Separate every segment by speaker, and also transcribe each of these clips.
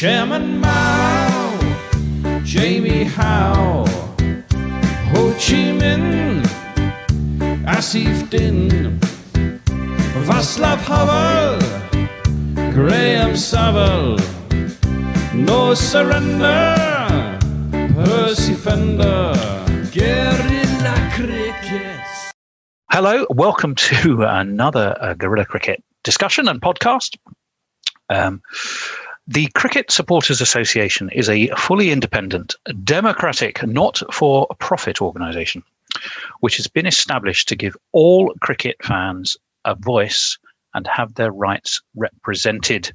Speaker 1: Chairman Mao, Jamie Howe, Ho Chi Minh, Asif Din, Václav Havel, Graham Saville, No Surrender, Percy Fender, Guerilla Cricket.
Speaker 2: Hello, welcome to another Guerilla Cricket discussion and podcast. The Cricket Supporters Association is a fully independent, democratic, not-for-profit organisation which has been established to give all cricket fans a voice and have their rights represented.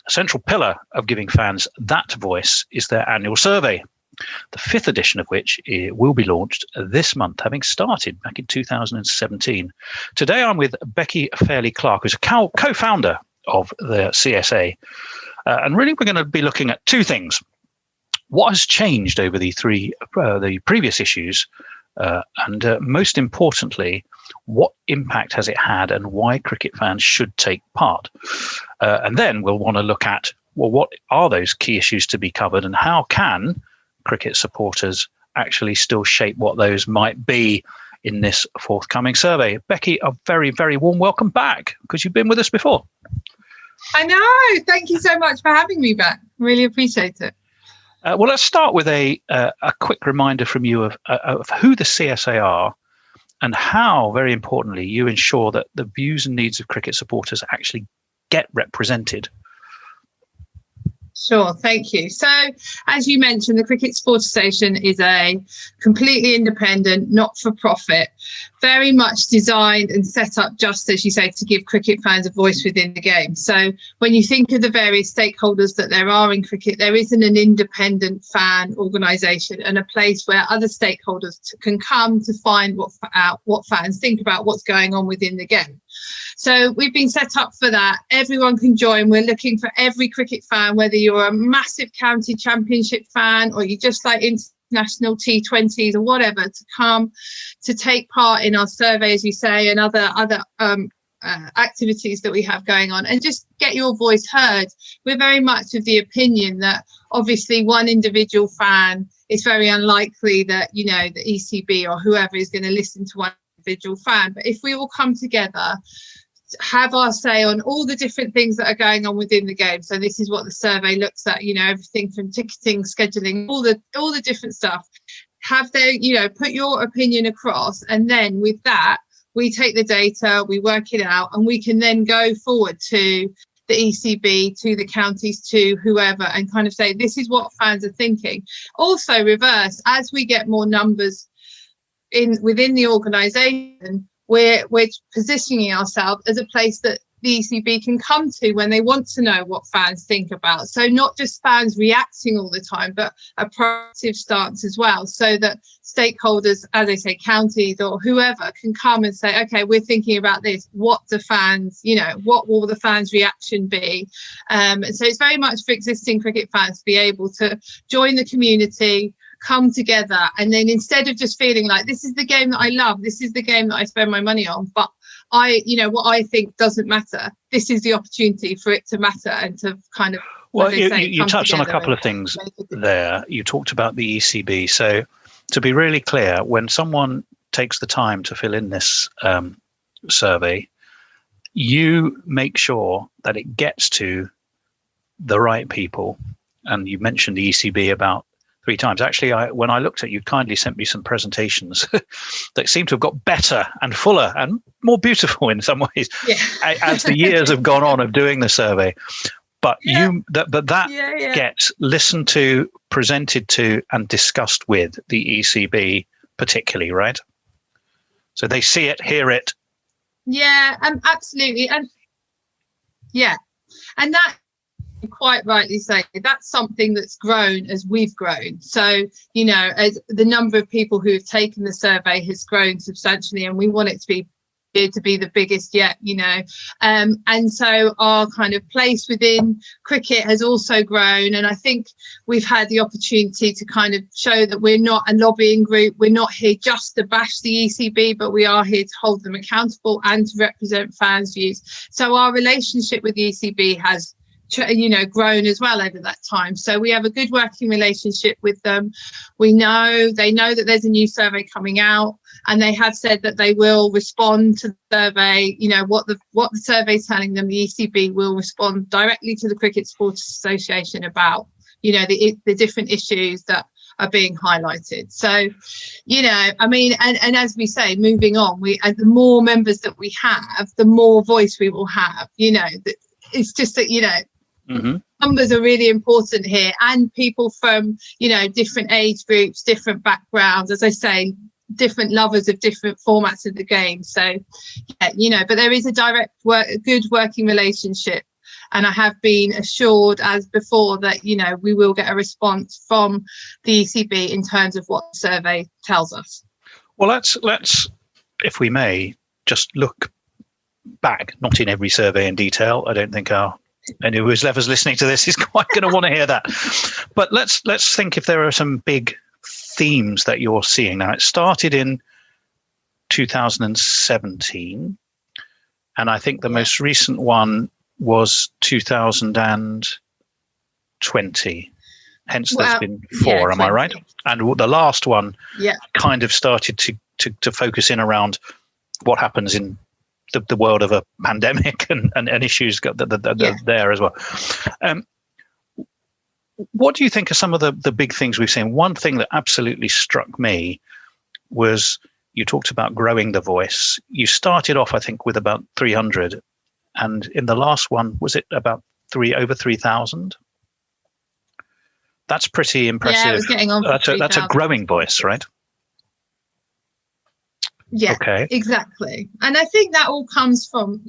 Speaker 2: A central pillar of giving fans that voice is their annual survey, the fifth edition of which will be launched this month, having started back in 2017. Today I'm with Becky Fairlie Clarke, who's a co-founder of the CSA. And really we're going to be looking at two things. What has changed over the previous issues? And most importantly, what impact has it had and why cricket fans should take part? And then we'll want to look at, well, what are those key issues to be covered and how can cricket supporters actually still shape what those might be in this forthcoming survey? Becky, a very, very warm welcome back because you've been with us before.
Speaker 3: I know. Thank you so much for having me back. Really appreciate it.
Speaker 2: Well, let's start with a quick reminder from you of who the CSA are and how, very importantly, you ensure that the views and needs of cricket supporters actually get represented.
Speaker 3: Sure, thank you. So, as you mentioned, the Cricket Supporters Association is a completely independent, not-for-profit, very much designed and set up, just as you say, to give cricket fans a voice within the game. So when you think of the various stakeholders that there are in cricket, there isn't an independent fan organisation and a place where other stakeholders can come to find what fans think about what's going on within the game. So we've been set up for that. Everyone can join. We're looking for every cricket fan, whether you're a massive county championship fan or you just like international T20s or whatever, to come to take part in our survey, as you say, and other activities that we have going on, and just get your voice heard. We're very much of the opinion that obviously one individual fan, it's very unlikely that, you know, the ECB or whoever is going to listen to one individual fan. But if we all come together, have our say on all the different things that are going on within the game. So this is what the survey looks at, you know, everything from ticketing, scheduling, all the different stuff. Have their, you know, put your opinion across, and then with that, we take the data, we work it out, and we can then go forward to the ECB, to the counties, to whoever, and kind of say, this is what fans are thinking. Also reverse, as we get more numbers within the organisation, we're positioning ourselves as a place that the ECB can come to when they want to know what fans think about. So not just fans reacting all the time, but a proactive stance as well, so that stakeholders, as I say, counties or whoever, can come and say, okay, we're thinking about this. What do fans, you know, what will the fans' reaction be? And so it's very much for existing cricket fans to be able to join the community, come together, and then instead of just feeling like this is the game that I love, this is the game that I spend my money on, but what I think doesn't matter, this is the opportunity for it to matter and to kind of,
Speaker 2: well, you touched on a couple of things there. You talked about the ECB. So to be really clear, when someone takes the time to fill in this survey, you make sure that it gets to the right people. And you mentioned the ECB about 3 times. Actually, when I looked at you, kindly sent me some presentations that seem to have got better and fuller and more beautiful in some ways as the years have gone on of doing the survey. But that gets listened to, presented to, and discussed with the ECB particularly, right? So they see it, hear it.
Speaker 3: Yeah, absolutely. And that, quite rightly say, that's something that's grown as we've grown. So, you know, as the number of people who have taken the survey has grown substantially, and we want it to be the biggest yet, you know, and so our kind of place within cricket has also grown. And I think we've had the opportunity to kind of show that we're not a lobbying group. We're not here just to bash the ECB, but we are here to hold them accountable and to represent fans' views. So our relationship with the ECB has grown as well over that time. So we have a good working relationship with them. They know that there's a new survey coming out, and they have said that they will respond to the survey. What the survey's telling them, the ECB will respond directly to the Cricket Supporters Association about the different issues that are being highlighted. So and as we say, moving on, the more members that we have, the more voice we will have. It's just that
Speaker 2: Mm-hmm.
Speaker 3: Numbers are really important here, and people from different age groups, different backgrounds, as I say, different lovers of different formats of the game. So but there is a good working relationship, and I have been assured as before that we will get a response from the ECB in terms of what the survey tells us.
Speaker 2: Well, let's if we may just look back, not in every survey in detail. I don't think anyone who's listening to this is quite going to want to hear that. But let's think if there are some big themes that you're seeing now. It started in 2017, and I think the most recent one was 2020. Hence, there's been 4. Am I right? And the last one kind of started to focus in around what happens in the world of a pandemic and issues that there as well. What do you think are some of the big things we've seen? One thing that absolutely struck me was you talked about growing the voice. You started off, I think, with about 300, and in the last one, was it about over 3,000? That's pretty impressive. Yeah,
Speaker 3: it was getting on for
Speaker 2: that's a growing voice, right?
Speaker 3: Yeah, okay. Exactly. And I think that all comes from,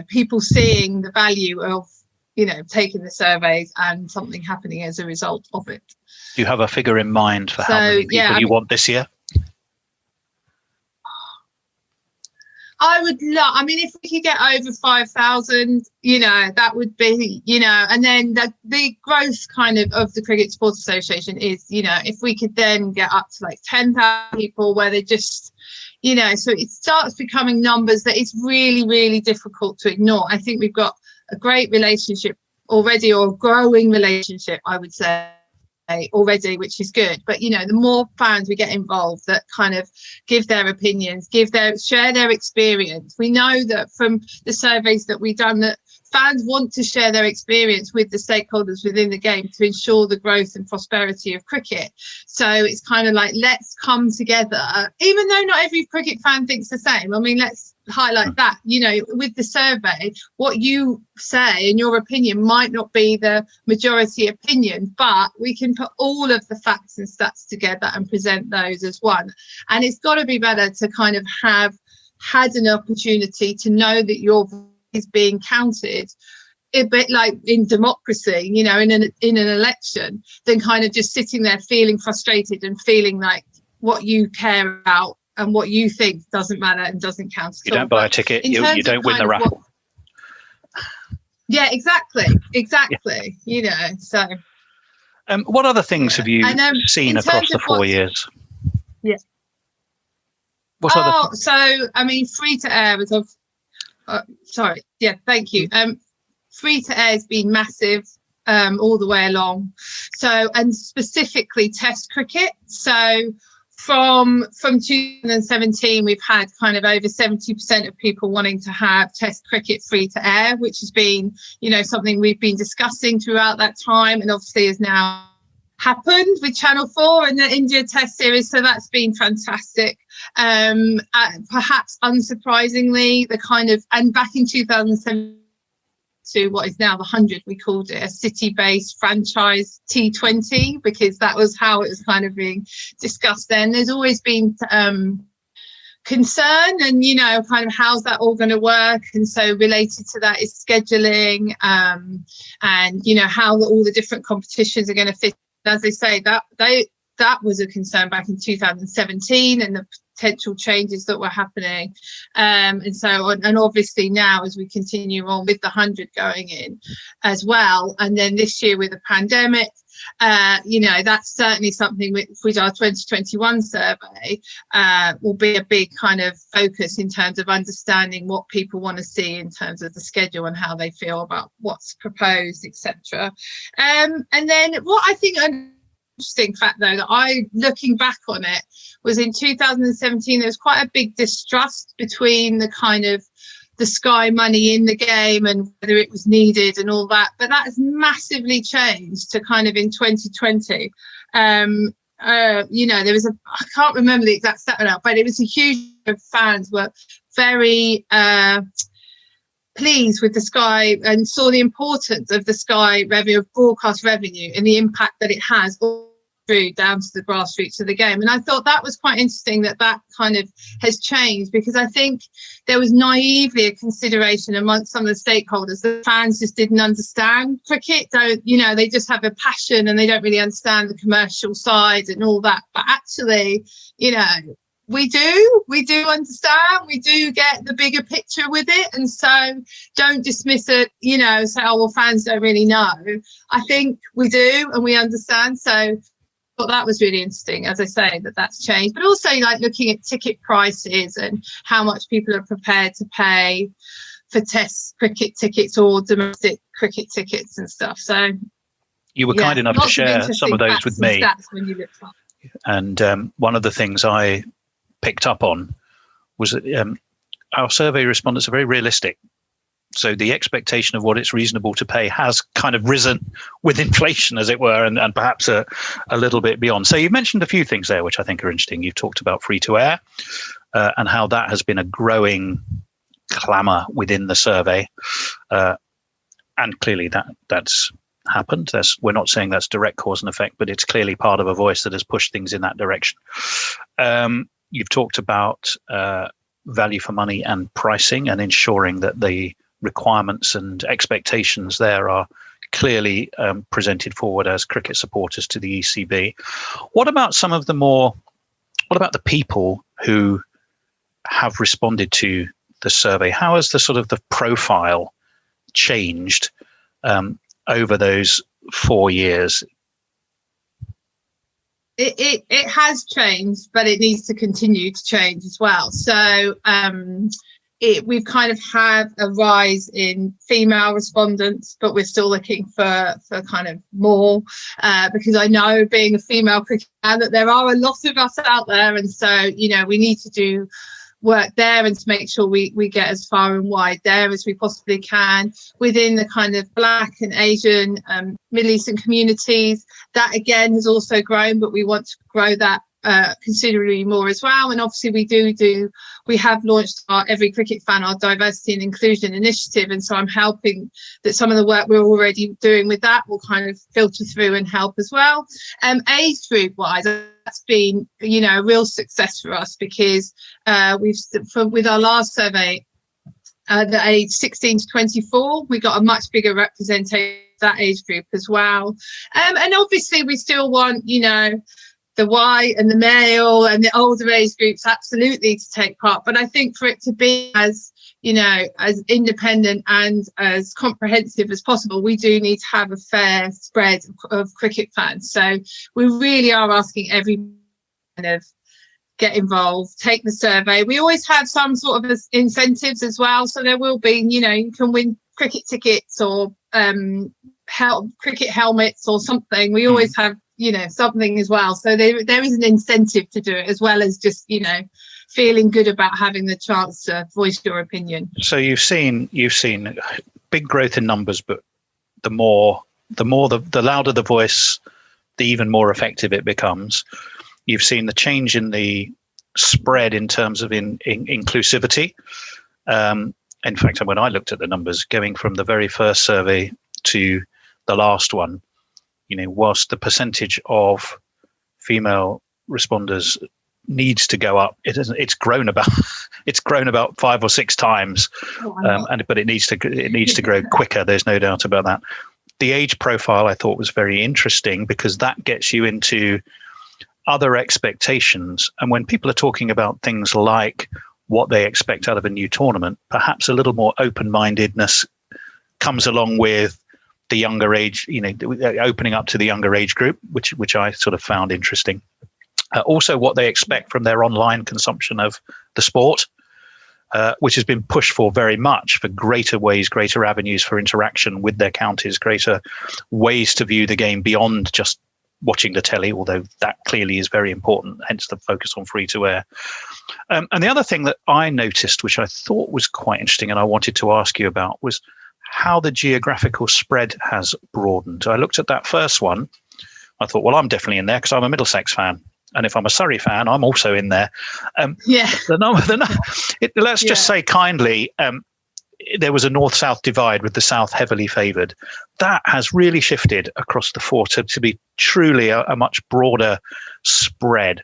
Speaker 3: people seeing the value of, taking the surveys and something happening as a result of it.
Speaker 2: Do you have a figure in mind for how many people you want this year?
Speaker 3: I would love, if we could get over 5,000, that would be, and then the growth kind of the Cricket Supporters Association is, if we could then get up to like 10,000 people where they just, so it starts becoming numbers that it's really, really difficult to ignore. I think we've got a great relationship already, or a growing relationship, I would say, already, which is good. But the more fans we get involved that kind of give their opinions, share their experience. We know that from the surveys that we've done that fans want to share their experience with the stakeholders within the game to ensure the growth and prosperity of cricket. So it's kind of like, let's come together, even though not every cricket fan thinks the same. Let's highlight that, with the survey, what you say and your opinion might not be the majority opinion, but we can put all of the facts and stats together and present those as one. And it's got to be better to kind of have had an opportunity to know that your voice is being counted, a bit like in democracy, in an election, than kind of just sitting there feeling frustrated and feeling like what you care about and what you think doesn't matter and doesn't count.
Speaker 2: You don't buy a ticket, you don't win the raffle.
Speaker 3: Exactly. So
Speaker 2: what other things have you seen across the 4 years?
Speaker 3: Yeah. Free to air was thank you. Free to air has been massive all the way along. So, and specifically Test cricket. So from 2017, we've had kind of over 70% of people wanting to have Test cricket free to air, which has been, something we've been discussing throughout that time, and obviously has now happened with Channel 4 and the India Test series. So that's been fantastic. Perhaps unsurprisingly, and back in 2007 to what is now the 100, we called it a city-based franchise T20, because that was how it was kind of being discussed then. There's always been concern and, kind of how's that all going to work. And so related to that is scheduling and, how all the different competitions are going to fit. As I say, that was a concern back in 2017 and the potential changes that were happening, and so on. And obviously now, as we continue on with the 100 going in as well, and then this year with the pandemic, That's certainly something with our 2021 survey will be a big kind of focus in terms of understanding what people want to see in terms of the schedule and how they feel about what's proposed, etc. And then what I think an interesting fact, though, that I, looking back on it, was in 2017 there was quite a big distrust between the kind of the Sky money in the game and whether it was needed and all that, but that has massively changed to kind of in 2020. There was I can't remember the exact stat now, but it was a huge number of fans were very pleased with the Sky and saw the importance of the Sky revenue, of broadcast revenue, and the impact that it has all through down to the grassroots of the game. And I thought that was quite interesting that kind of has changed, because I think there was naively a consideration amongst some of the stakeholders that fans just didn't understand cricket. They just have a passion and they don't really understand the commercial side and all that. But actually, we do understand, we do get the bigger picture with it. And so don't dismiss it, say, oh, well, fans don't really know. I think we do and we understand. So I thought that was really interesting, as I say, that's changed. But also looking at ticket prices and how much people are prepared to pay for test cricket tickets or domestic cricket tickets and stuff. So
Speaker 2: you were kind enough to share some of those with me. And one of the things I picked up on was that our survey respondents are very realistic. So the expectation of what it's reasonable to pay has kind of risen with inflation, as it were, and perhaps a little bit beyond. So you've mentioned a few things there, which I think are interesting. You've talked about free to air and how that has been a growing clamour within the survey. And clearly that's happened. We're not saying that's direct cause and effect, but it's clearly part of a voice that has pushed things in that direction. You've talked about value for money and pricing and ensuring that the requirements and expectations there are clearly presented forward as cricket supporters to the ECB. What about the people who have responded to the survey? How has the profile changed over those 4 years?
Speaker 3: It has changed, but it needs to continue to change as well. So we've kind of had a rise in female respondents, but we're still looking for kind of more, because I know, being a female cricketer, that there are a lot of us out there, and so we need to do work there and to make sure we get as far and wide there as we possibly can within the kind of Black and Asian Middle Eastern communities. That again has also grown, but we want to grow that considerably more as well. And obviously we have launched our Every Cricket Fan, our diversity and inclusion initiative, and so I'm helping that some of the work we're already doing with that will kind of filter through and help as well. Age group wise, that's been a real success for us, because with our last survey, the age 16 to 24, we got a much bigger representation of that age group as well. And obviously we still want the white and the male and the older age groups absolutely to take part, but I think for it to be as as independent and as comprehensive as possible, we do need to have a fair spread of cricket fans. So we really are asking every kind of get involved, take the survey. We always have some sort of incentives as well, so there will be you can win cricket tickets or cricket helmets or something. We always have something as well, so there is an incentive to do it, as well as just feeling good about having the chance to voice your opinion. So
Speaker 2: you've seen big growth in numbers, but the louder the voice, the even more effective it becomes. You've seen the change in the spread in terms of inclusivity. In fact, when I looked at the numbers, going from the very first survey to the last one, whilst the percentage of female responders needs to go up, it's grown about 5 or 6 times, but it needs to grow quicker. There's no doubt about that. The age profile I thought was very interesting, because that gets you into other expectations. And when people are talking about things like what they expect out of a new tournament, perhaps a little more open-mindedness comes along with the younger age, opening up to the younger age group, which I sort of found interesting. Also, what they expect from their online consumption of the sport, which has been pushed for very much, for greater ways, greater avenues for interaction with their counties, greater ways to view the game beyond just watching the telly, although that clearly is very important, hence the focus on free to air. And the other thing that I noticed, which I thought was quite interesting and I wanted to ask you about, was how the geographical spread has broadened. I looked at that first one. I thought, well, I'm definitely in there because I'm a Middlesex fan. And if I'm a Surrey fan, I'm also in there. Let's just say kindly, there was a north-south divide with the south heavily favoured. That has really shifted across the four to be truly a much broader spread.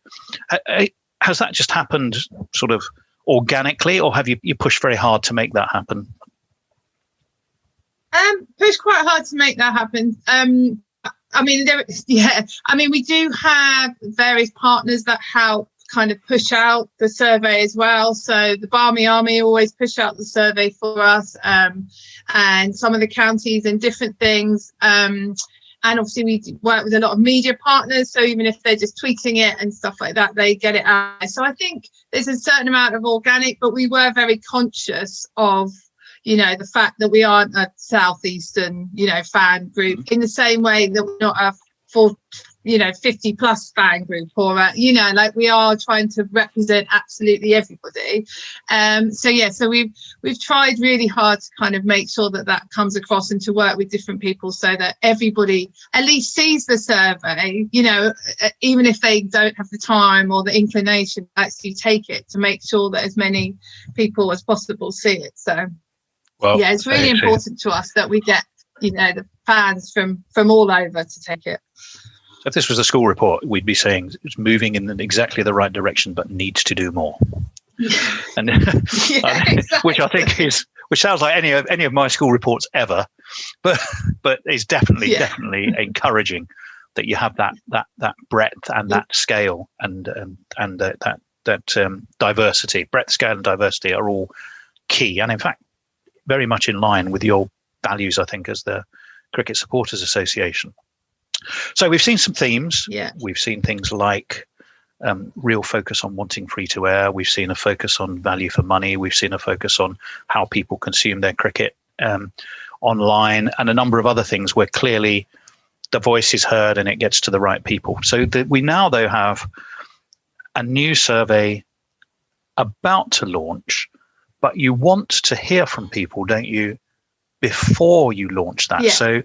Speaker 2: Has that just happened sort of organically, or have you pushed very hard to make that happen?
Speaker 3: Pushed quite hard to make that happen. We do have various partners that help kind of push out the survey as well. So the Barmy Army always push out the survey for us, and some of the counties and different things. And obviously we work with a lot of media partners, so even if they're just tweeting it and stuff like that, they get it out. So I think there's a certain amount of organic, but we were very conscious of the fact that we aren't a southeastern fan group in the same way that we're not a 50 plus fan group, or we are trying to represent absolutely everybody. So we've tried really hard to kind of make sure that comes across, and to work with different people so that everybody at least sees the survey, even if they don't have the time or the inclination to actually take it, to make sure that as many people as possible see it. So it's really important to us that we get the fans from all over to take it.
Speaker 2: So if this was a school report, we'd be saying it's moving in exactly the right direction, but needs to do more. And exactly. which sounds like any of my school reports ever, but is definitely encouraging that you have that breadth and that scale and that diversity. Breadth, scale, and diversity are all key, and in fact very much in line with your values, I think, as the Cricket Supporters Association. So we've seen some themes. Yeah. We've seen things like real focus on wanting free to air. We've seen a focus on value for money. We've seen a focus on how people consume their cricket online, and a number of other things where clearly the voice is heard and it gets to the right people. So we now, though, have a new survey about to launch, but you want to hear from people, don't you, before you launch that? Yeah. So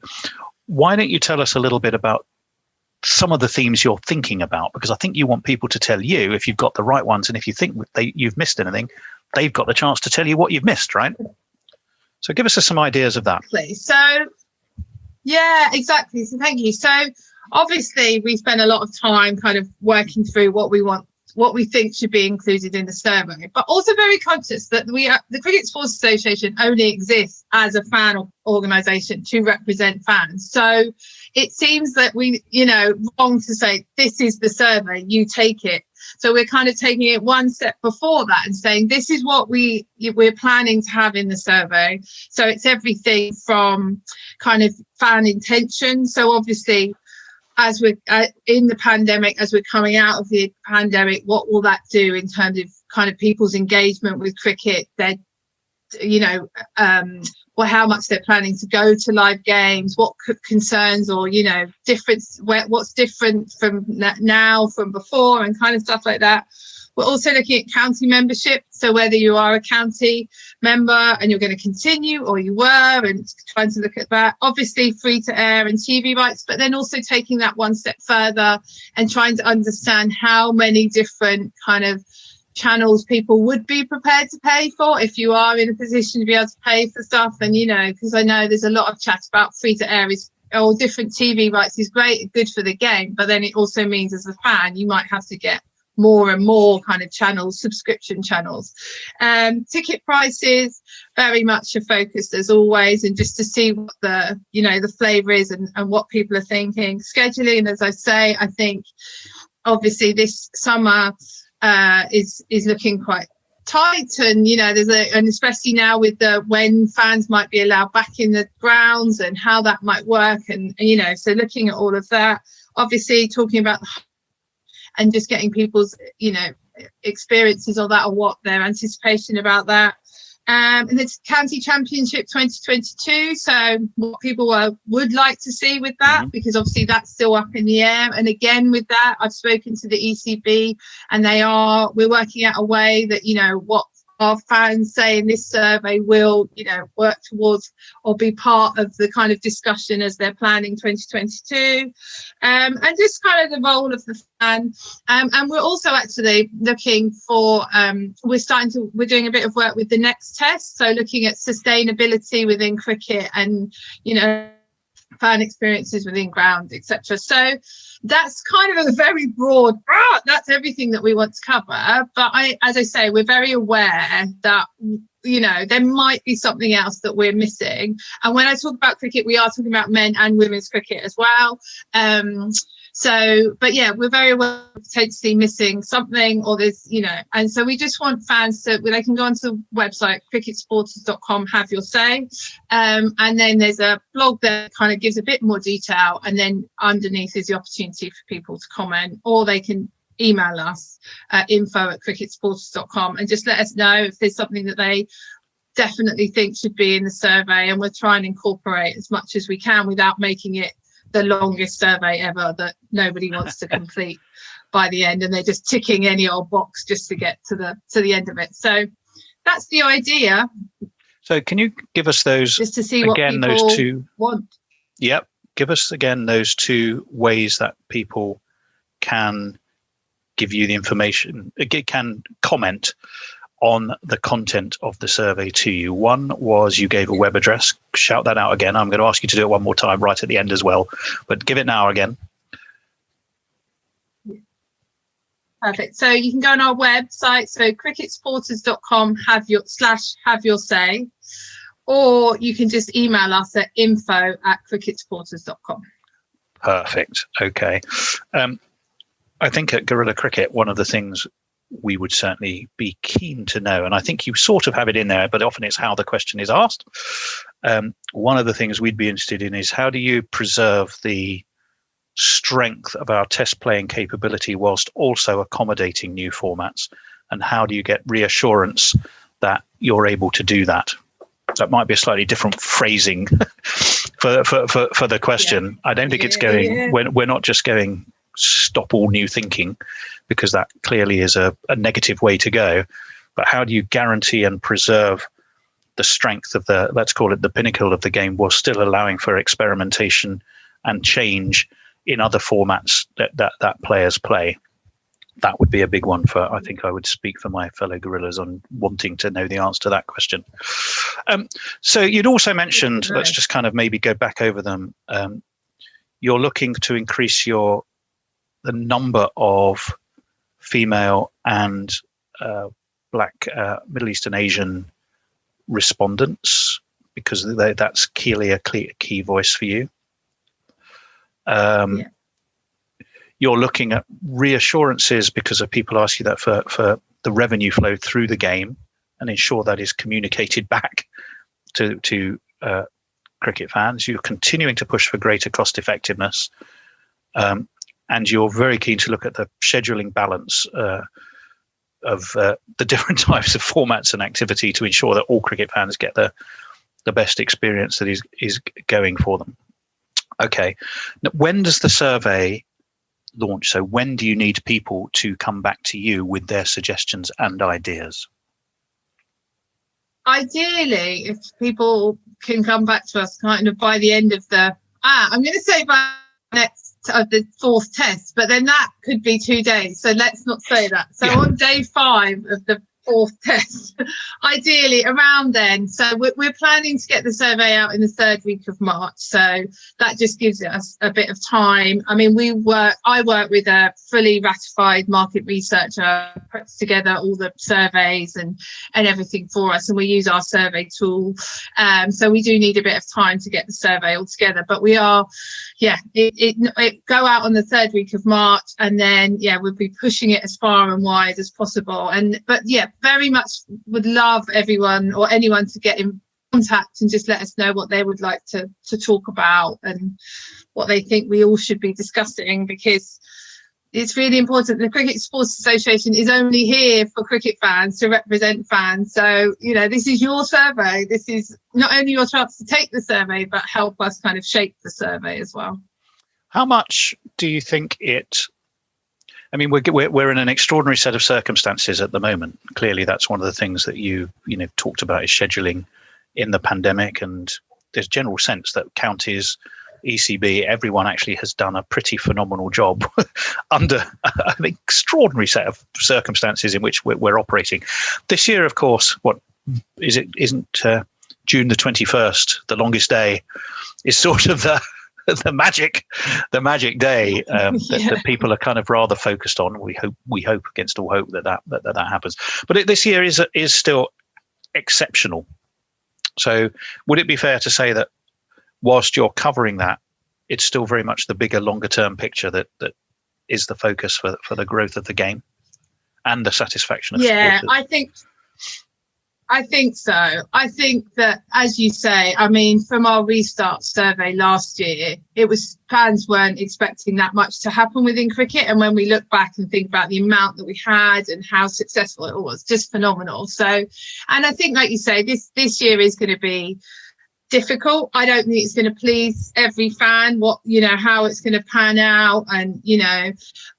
Speaker 2: why don't you tell us a little bit about some of the themes you're thinking about? Because I think you want people to tell you if you've got the right ones, and if you think you've missed anything, they've got the chance to tell you what you've missed, right? So give us some ideas of that.
Speaker 3: So, yeah, exactly. So thank you. So obviously we spend a lot of time kind of working through what we think should be included in the survey, but also very conscious that the Cricket Sports Association only exists as a fan organisation to represent fans. So it seems that wrong to say this is the survey, you take it. So we're kind of taking it one step before that and saying this is what we're planning to have in the survey. So it's everything from kind of fan intention. So obviously, as we're in the pandemic, as we're coming out of the pandemic, what will that do in terms of kind of people's engagement with cricket? Their, how much they're planning to go to live games, what concerns or difference, what's different from now from before, and kind of stuff like that. We're also looking at county membership. So whether you are a county member and you're going to continue, or you were, and trying to look at that. Obviously free to air and TV rights, but then also taking that one step further and trying to understand how many different kind of channels people would be prepared to pay for if you are in a position to be able to pay for stuff. And, because I know there's a lot of chat about free to air or different TV rights is great, good for the game, but then it also means as a fan, you might have to get more and more kind of channels, subscription channels. Ticket prices very much are focused as always, and just to see what the flavour is and what people are thinking. Scheduling, as I say, I think obviously this summer is looking quite tight, and and especially now with when fans might be allowed back in the grounds and how that might work, and so looking at all of that, obviously talking about and just getting people's experiences of that, or what their anticipation about that. And it's County Championship 2022, so what people would like to see with that, because obviously that's still up in the air. And again, with that, I've spoken to the ECB, and we're working out a way that what our fans say in this survey will work towards or be part of the kind of discussion as they're planning 2022, and just kind of the role of the fan. And we're also actually looking for we're doing a bit of work with the next test, so looking at sustainability within cricket and fan experiences within ground, etc. So that's kind of a very broad, that's everything that we want to cover. But as I say, we're very aware that there might be something else that we're missing. And when I talk about cricket, we are talking about men and women's cricket as well. But yeah, we're very well potentially missing something, or there's, and so we just want fans they can go onto the website, cricketsporters.com, have your say. And then there's a blog that kind of gives a bit more detail. And then underneath is the opportunity for people to comment, or they can email us at info@cricketsporters.com and just let us know if there's something that they definitely think should be in the survey. And we'll try and incorporate as much as we can without making it the longest survey ever that nobody wants to complete by the end, and they're just ticking any old box just to get to the end of it. So that's the idea.
Speaker 2: So can you give us those
Speaker 3: just to see
Speaker 2: again,
Speaker 3: what people
Speaker 2: those two
Speaker 3: want?
Speaker 2: Yep. Give us again those two ways that people can give you the information, can comment on the content of the survey to you. One was you gave a web address. Shout that out again. I'm going to ask you to do it one more time right at the end as well, but give it now again.
Speaker 3: Perfect. So you can go on our website, so cricketsporters.com, have your say, or you can just email us at info@cricketsporters.com.
Speaker 2: Perfect. Okay. I think at Guerilla Cricket, one of the things we would certainly be keen to know, and I think you sort of have it in there, but often it's how the question is asked. One of the things we'd be interested in is how do you preserve the strength of our test playing capability whilst also accommodating new formats, and how do you get reassurance that you're able to do that? That might be a slightly different phrasing for the question. Yeah. I don't think it's going. Yeah. We're not just going stop all new thinking, because that clearly is a negative way to go. But how do you guarantee and preserve the strength of the, let's call it the pinnacle of the game, while still allowing for experimentation and change in other formats that players play? That would be a big one I think I would speak for my fellow Guerillas on wanting to know the answer to that question. So you'd also mentioned, let's just kind of maybe go back over them. You're looking to increase the number of female and Black, Middle Eastern, Asian respondents, because that's clearly a key voice for you. You're looking at reassurances because of people ask you that for the revenue flow through the game, and ensure that is communicated back to cricket fans. You're continuing to push for greater cost effectiveness. And you're very keen to look at the scheduling balance of the different types of formats and activity to ensure that all cricket fans get the best experience that is going for them. Okay. Now, when does the survey launch? So when do you need people to come back to you with their suggestions and ideas?
Speaker 3: Ideally, if people can come back to us kind of by the end of I'm going to say by of the fourth test, but then that could be 2 days, so let's not say that. So on day 5 of the fourth test, ideally around then. So we're planning to get the survey out in the 3rd week of March, so that just gives us a bit of time. I mean, I work with a fully ratified market researcher, puts together all the surveys and everything for us, and we use our survey tool, so we do need a bit of time to get the survey all together, but we are it go out on the 3rd week of March, and then we'll be pushing it as far and wide as possible. very much would love everyone or anyone to get in contact and just let us know what they would like to talk about and what they think we all should be discussing, because it's really important. The Cricket Supporters Association is only here for cricket fans, to represent fans. So, you know, this is your survey. This is not only your chance to take the survey, but help us kind of shape the survey as well.
Speaker 2: How much do you think I mean, we're in an extraordinary set of circumstances at the moment. Clearly, that's one of the things that you talked about, is scheduling in the pandemic, and there's general sense that counties, ECB, everyone actually has done a pretty phenomenal job under an extraordinary set of circumstances in which we're operating. This year, of course, isn't June the 21st, the longest day, is sort of the magic day that people are kind of rather focused on. We hope against all hope that happens. But this year is still exceptional. So would it be fair to say that whilst you're covering that, it's still very much the bigger, longer term picture that is the focus for the growth of the game and the satisfaction of supporters?
Speaker 3: I think so. I think that, as you say, I mean, from our restart survey last year, fans weren't expecting that much to happen within cricket. And when we look back and think about the amount that we had and how successful it was, just phenomenal. So, and I think, like you say, this year is going to be difficult. I don't think it's going to please every fan, how it's going to pan out, and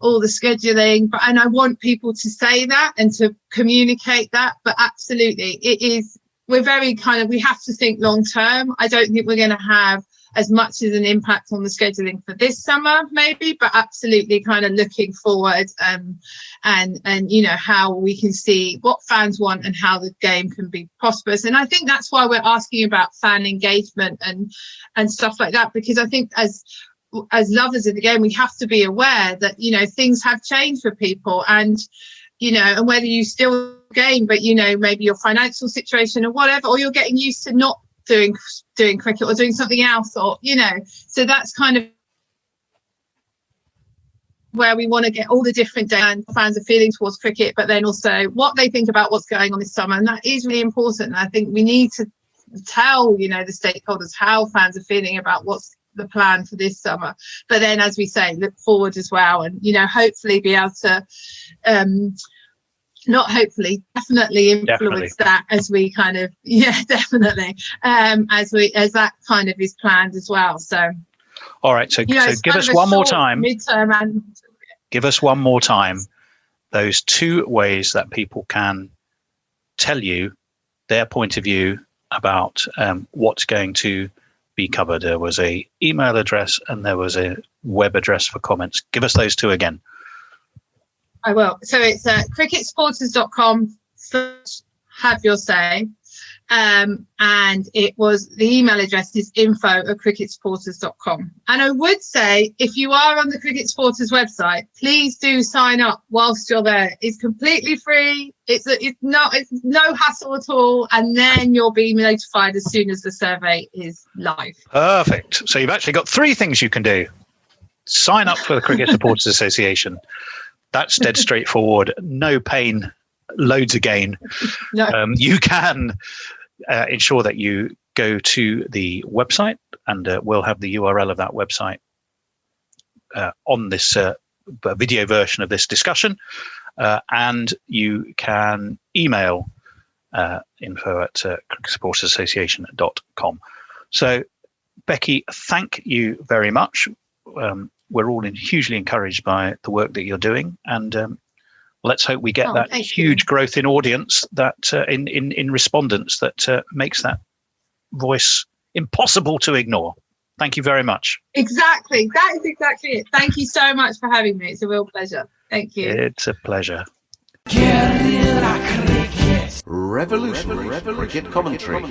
Speaker 3: all the scheduling, and I want people to say that and to communicate that. But absolutely, we have to think long term. I don't think we're going to have as much as an impact on the scheduling for this summer, maybe, but absolutely kind of looking forward and how we can see what fans want and how the game can be prosperous. And I think that's why we're asking about fan engagement and stuff like that, because I think as lovers of the game, we have to be aware that things have changed for people, and and whether you still game, but maybe your financial situation or whatever, or you're getting used to not doing cricket or doing something else, or so that's kind of where we want to get all the different fans are feeling towards cricket, but then also what they think about what's going on this summer. And that is really important. And I think we need to tell the stakeholders how fans are feeling about what's the plan for this summer, but then, as we say, look forward as well, and hopefully be able to definitely influence that as we kind of as that kind of is planned as well. So
Speaker 2: all right, so give us one more time, midterm, and give us one more time those two ways that people can tell you their point of view about what's going to be covered. There was a email address and there was a web address for comments. Give us those two again.
Speaker 3: I will. So it's cricketsupporters.com/have your say. And the email address is info@cricketsupporters.com. And I would say, if you are on the Cricket Supporters website, please do sign up whilst you're there. It's completely free. It's no hassle at all. And then you'll be notified as soon as the survey is live.
Speaker 2: Perfect. So you've actually got three things you can do. Sign up for the Cricket Supporters Association. That's dead straightforward. No pain, loads of gain. No. You can ensure that you go to the website, and we'll have the URL of that website on this video version of this discussion. And you can email info@cricketsupportersassociation.com. So, Becky, thank you very much. We're all hugely encouraged by the work that you're doing, and let's hope we get that huge growth in audience, that in respondents, that makes that voice impossible to ignore. Thank you very much.
Speaker 3: Exactly. That is exactly it. Thank you so much for having me. It's a real pleasure. Thank you.
Speaker 2: It's a pleasure.
Speaker 4: Revolutionary cricket commentary.